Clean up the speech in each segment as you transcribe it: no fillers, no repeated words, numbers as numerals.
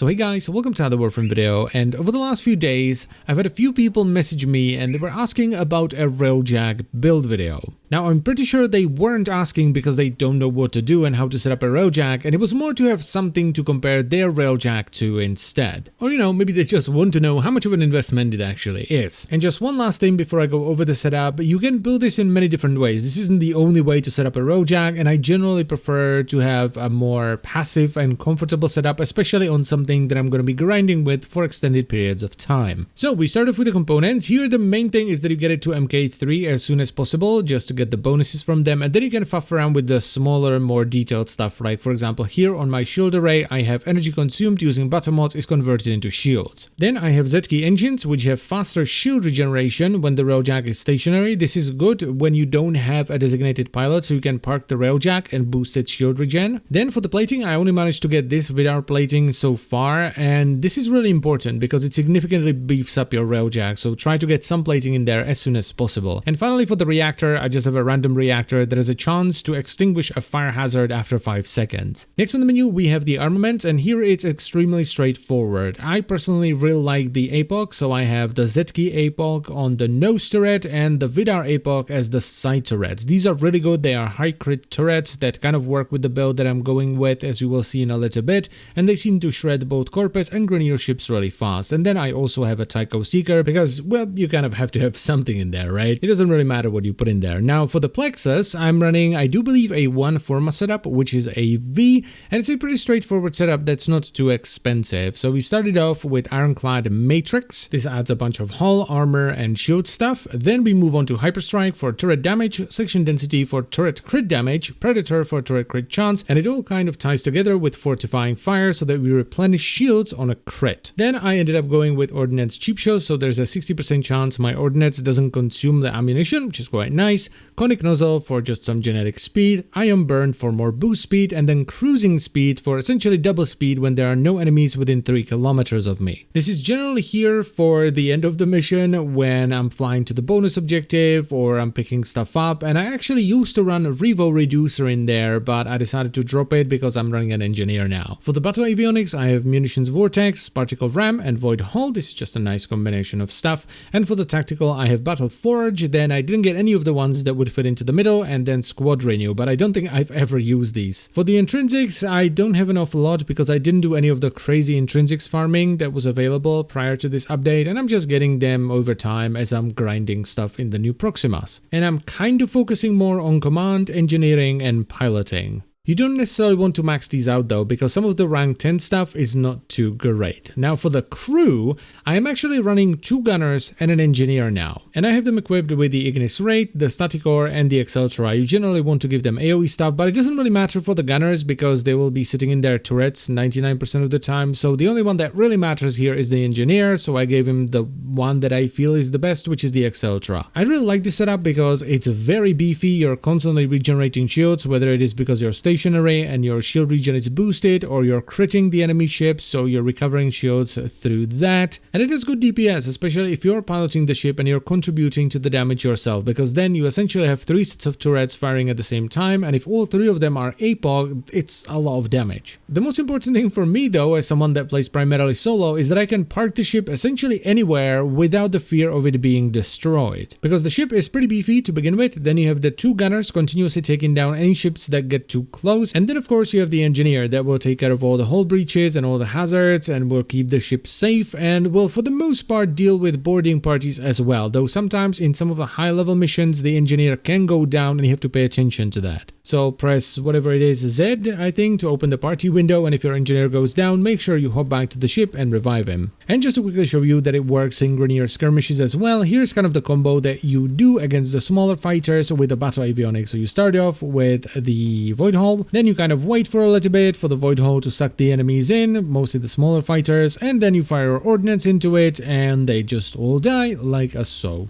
So hey guys, welcome to another Warframe video, and over the last few days, I've had a few people message me and they were asking about a Railjack build video. Now I'm pretty sure they weren't asking because they don't know what to do and how to set up a Railjack, and it was more to have something to compare their Railjack to instead. Or maybe they just want to know how much of an investment it actually is. And just one last thing before I go over the setup, you can build this in many different ways. This isn't the only way to set up a Railjack, and I generally prefer to have a more passive and comfortable setup, especially on something that I'm going to be grinding with for extended periods of time. So we start off with the components. Here the main thing is that you get it to MK3 as soon as possible, just to get the bonuses from them, and then you can fuff around with the smaller, more detailed stuff. Like for example, here on my shield array, I have energy consumed using battle mods is converted into shields. Then I have Z-key engines, which have faster shield regeneration when the Railjack is stationary. This is good when you don't have a designated pilot, so you can park the Railjack and boost its shield regen. Then for the plating, I only managed to get this without plating so far, and this is really important because it significantly beefs up your Railjack, so try to get some plating in there as soon as possible. And finally, for the reactor, I just have a random reactor that has a chance to extinguish a fire hazard after 5 seconds. Next on the menu, we have the armament, and here it's extremely straightforward. I personally really like the APOC, so I have the Z-key APOC on the nose turret and the Vidar APOC as the side turrets. These are really good. They are high crit turrets that kind of work with the build that I'm going with, as you will see in a little bit, and they seem to shred both Corpus and Grenier ships really fast. And then I also have a Tycho Seeker because, well, you kind of have to have something in there, right? It doesn't really matter what you put in there. Now for the Plexus, I'm running, I do believe, a 1 Forma setup, which is a V, and it's a pretty straightforward setup that's not too expensive. So we started off with Ironclad Matrix. This adds a bunch of hull, armor, and shield stuff. Then we move on to Hyperstrike for turret damage, Section Density for turret crit damage, Predator for turret crit chance, and it all kind of ties together with Fortifying Fire so that we replenish shields on a crit. Then I ended up going with Ordnance Cheap Shot, so there's a 60% chance my Ordnance doesn't consume the ammunition, which is quite nice. Conic Nozzle for just some generic speed, Ion Burn for more boost speed, and then Cruising Speed for essentially double speed when there are no enemies within 3 kilometers of me. This is generally here for the end of the mission when I'm flying to the bonus objective or I'm picking stuff up, and I actually used to run a Revo Reducer in there, but I decided to drop it because I'm running an engineer now. For the battle avionics, I have Munitions Vortex, Particle Ram, and Void Hull. This is just a nice combination of stuff. And for the tactical, I have Battle Forge. Then I didn't get any of the ones that would fit into the middle, and then Squad Renew, but I don't think I've ever used these. For the intrinsics, I don't have an awful lot because I didn't do any of the crazy intrinsics farming that was available prior to this update, and I'm just getting them over time as I'm grinding stuff in the new Proximas. And I'm kind of focusing more on command, engineering, and piloting. You don't necessarily want to max these out though, because some of the rank 10 stuff is not too great. Now for the crew, I am actually running 2 gunners and an engineer now. And I have them equipped with the Ignis Rate, the Static Ore, and the Exceltra. You generally want to give them AoE stuff, but it doesn't really matter for the gunners because they will be sitting in their turrets 99% of the time. So the only one that really matters here is the engineer, so I gave him the one that I feel is the best, which is the Exceltra. I really like this setup because it's very beefy. You're constantly regenerating shields, whether it is because you're stationary and your shield regen is boosted, or you're critting the enemy ships, so you're recovering shields through that. And it is good DPS, especially if you're piloting the ship and you're contributing to the damage yourself, because then you essentially have 3 sets of turrets firing at the same time, and if all 3 of them are APOC, it's a lot of damage. The most important thing for me though, as someone that plays primarily solo, is that I can park the ship essentially anywhere without the fear of it being destroyed. Because the ship is pretty beefy to begin with, then you have the 2 gunners continuously taking down any ships that get too close, and then of course you have the engineer that will take care of all the hull breaches and all the hazards and will keep the ship safe and will for the most part deal with boarding parties as well, though sometimes in some of the high level missions the engineer can go down and you have to pay attention to that. So press whatever it is, Z I think, to open the party window, and if your engineer goes down, make sure you hop back to the ship and revive him. And just to quickly show you that it works in Grenier skirmishes as well, here's kind of the combo that you do against the smaller fighters with the battle avionics. So you start off with the Void Hull, then you kind of wait for a little bit for the Void Hull to suck the enemies in, mostly the smaller fighters, and then you fire ordnance into it and they just all die like so.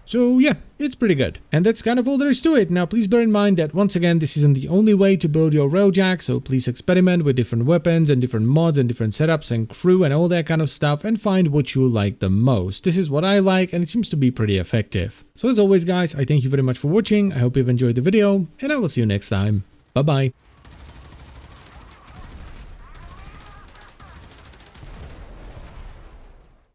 So yeah, it's pretty good. And that's kind of all there is to it. Now please bear in mind that once again this isn't the only way to build your Railjack, so please experiment with different weapons and different mods and different setups and crew and all that kind of stuff and find what you like the most. This is what I like and it seems to be pretty effective. So as always guys, I thank you very much for watching, I hope you've enjoyed the video and I will see you next time. Bye bye.